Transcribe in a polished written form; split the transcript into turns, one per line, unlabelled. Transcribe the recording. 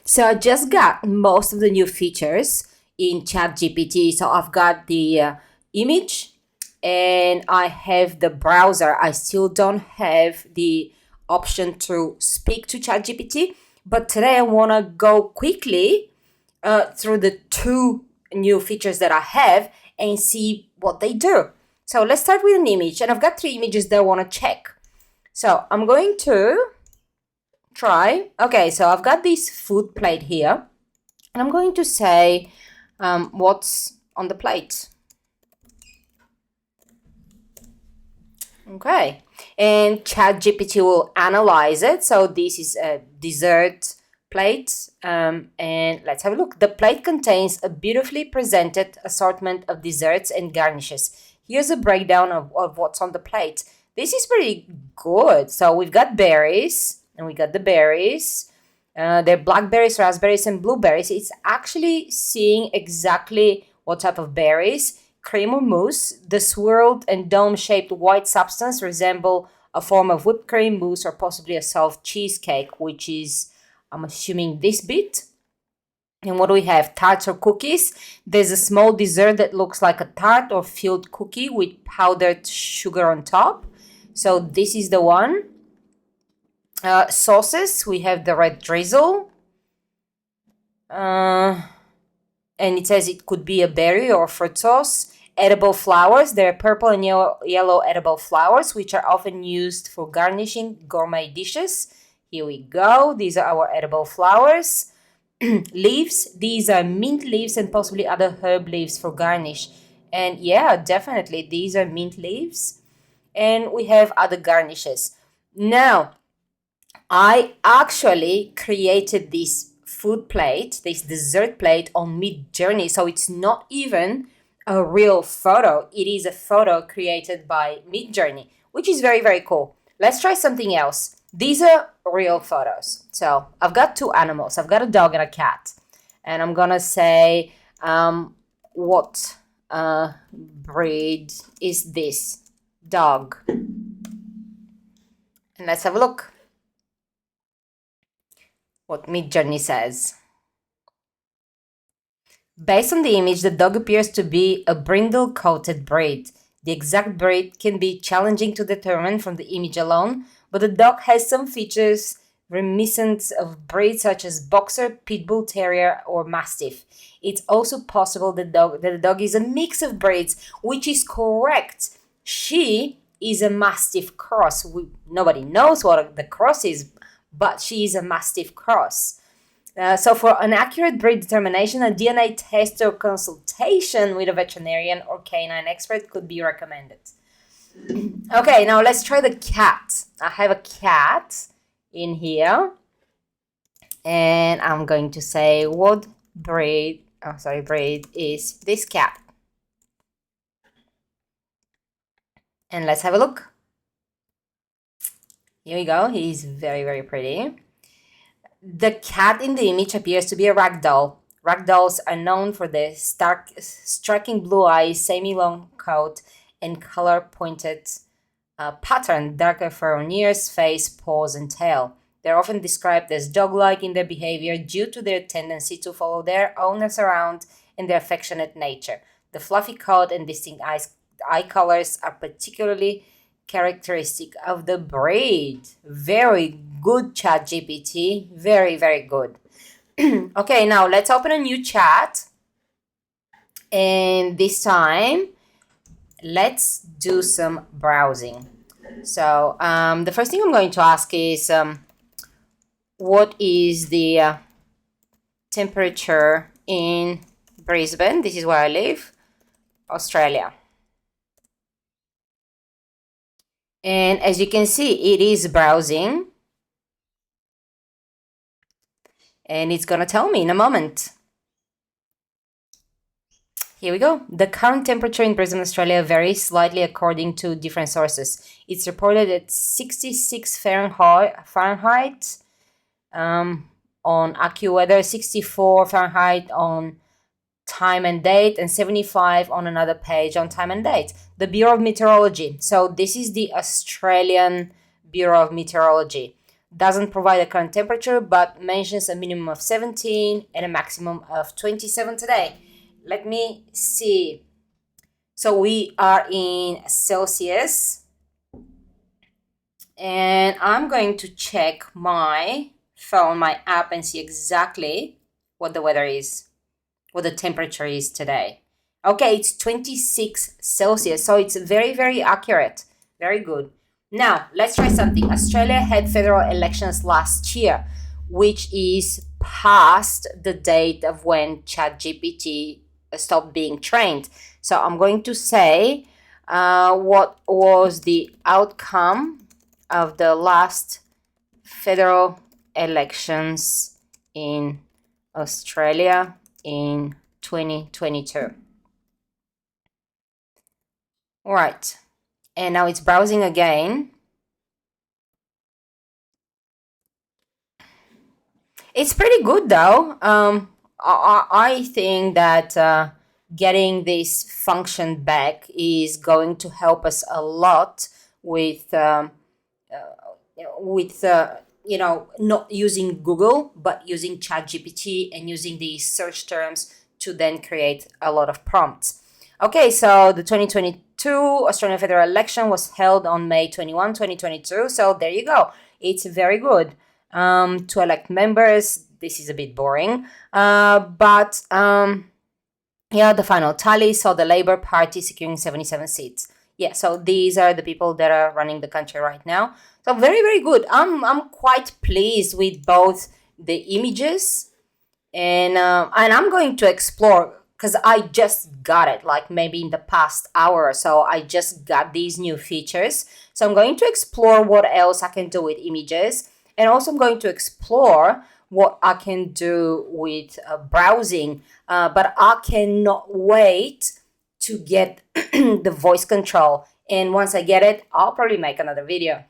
So I just got most of the new features in ChatGPT. So I've got the image and I have the browser. I still don't have the option to speak to ChatGPT, but today I want to go quickly through the two new features that I have and see what they do. So let's start with an image, and I've got 3 images that I want to check. So I'm going to try. Okay, so I've got this food plate here, and I'm going to say what's on the plate. Okay, and ChatGPT will analyze it. So this is a dessert plate, and let's have a look. The plate contains a beautifully presented assortment of desserts and garnishes. Here's a breakdown of what's on the plate. This is pretty good. So we've got berries, and we got the berries. They're blackberries, raspberries, and blueberries. It's actually seeing exactly what type of berries. Cream or mousse. The swirled and dome-shaped white substance resemble a form of whipped cream, mousse, or possibly a soft cheesecake, which is, I'm assuming, this bit. And what do we have? Tarts or cookies. There's a small dessert that looks like a tart or filled cookie with powdered sugar on top. So this is the one. Sauces. We have the red drizzle. And it says it could be a berry or fruit sauce. Edible flowers. There are purple and yellow edible flowers, which are often used for garnishing gourmet dishes. Here we go. These are our edible flowers. Leaves. These are mint leaves and possibly other herb leaves for garnish. And yeah, definitely, these are mint leaves. And we have other garnishes. Now, I actually created this food plate, this dessert plate on Midjourney. So it's not even a real photo. It is a photo created by Midjourney, which is very, very cool. Let's try something else. These are real photos. So I've got 2 animals. I've got a dog and a cat. And I'm going to say, what breed is this dog? And let's have a look what Midjourney says. Based on the image, the dog appears to be a brindle-coated breed. The exact breed can be challenging to determine from the image alone, but the dog has some features reminiscent of breeds such as Boxer, Pitbull Terrier, or Mastiff. It's also possible that the dog is a mix of breeds, which is correct. She is a Mastiff cross. Nobody knows what the cross is, but she is a Mastiff cross. So for an accurate breed determination, a DNA test or consultation with a veterinarian or canine expert could be recommended. Okay, now let's try the cat. I have a cat in here. And I'm going to say what breed is this cat. And let's have a look. Here we go. He's very, very pretty. The cat in the image appears to be a ragdoll. Ragdolls are known for their striking blue eyes, semi-long coat, and color-pointed pattern, darker fur on ears, face, paws, and tail. They're often described as dog-like in their behavior due to their tendency to follow their owners around and their affectionate nature. The fluffy coat and distinct eye colors are particularly characteristic of the breed. Very good, ChatGPT. Very, very good. Okay, now let's open a new chat. And this time, let's do some browsing. So the first thing I'm going to ask is, what is the temperature in Brisbane? This is where I live, Australia. And as you can see, it is browsing. And it's going to tell me in a moment. Here we go. The current temperature in Brisbane, Australia varies slightly according to different sources. It's reported at 66 Fahrenheit on AccuWeather, 64 Fahrenheit on time and date, and 75 on another page on time and date. The Bureau of Meteorology. So this is the Australian Bureau of Meteorology. Doesn't provide a current temperature, but mentions a minimum of 17 and a maximum of 27 today. Let me see. So we are in Celsius. And I'm going to check my phone, my app, and see exactly what the weather is, what the temperature is today. Okay, it's 26 Celsius, so it's very, very accurate. Very good. Now, let's try something. Australia had federal elections last year, which is past the date of when ChatGPT stopped being trained. So I'm going to say what was the outcome of the last federal elections in Australia in 2022. All right, and now it's browsing again. It's pretty good though. I think that getting this function back is going to help us a lot with not using Google, but using ChatGPT and using these search terms to then create a lot of prompts. Okay, so the 2022 Australian federal election was held on May 21, 2022. So there you go. It's very good to elect members. This is a bit boring, but the final tally saw the Labour Party securing 77 seats. Yeah, so these are the people that are running the country right now. So very, very good. I'm quite pleased with both the images and I'm going to explore because I just got it like maybe in the past hour or so. I just got these new features. So I'm going to explore what else I can do with images, and also I'm going to explore what I can do with browsing. But I cannot wait to get the voice control. And once I get it, I'll probably make another video.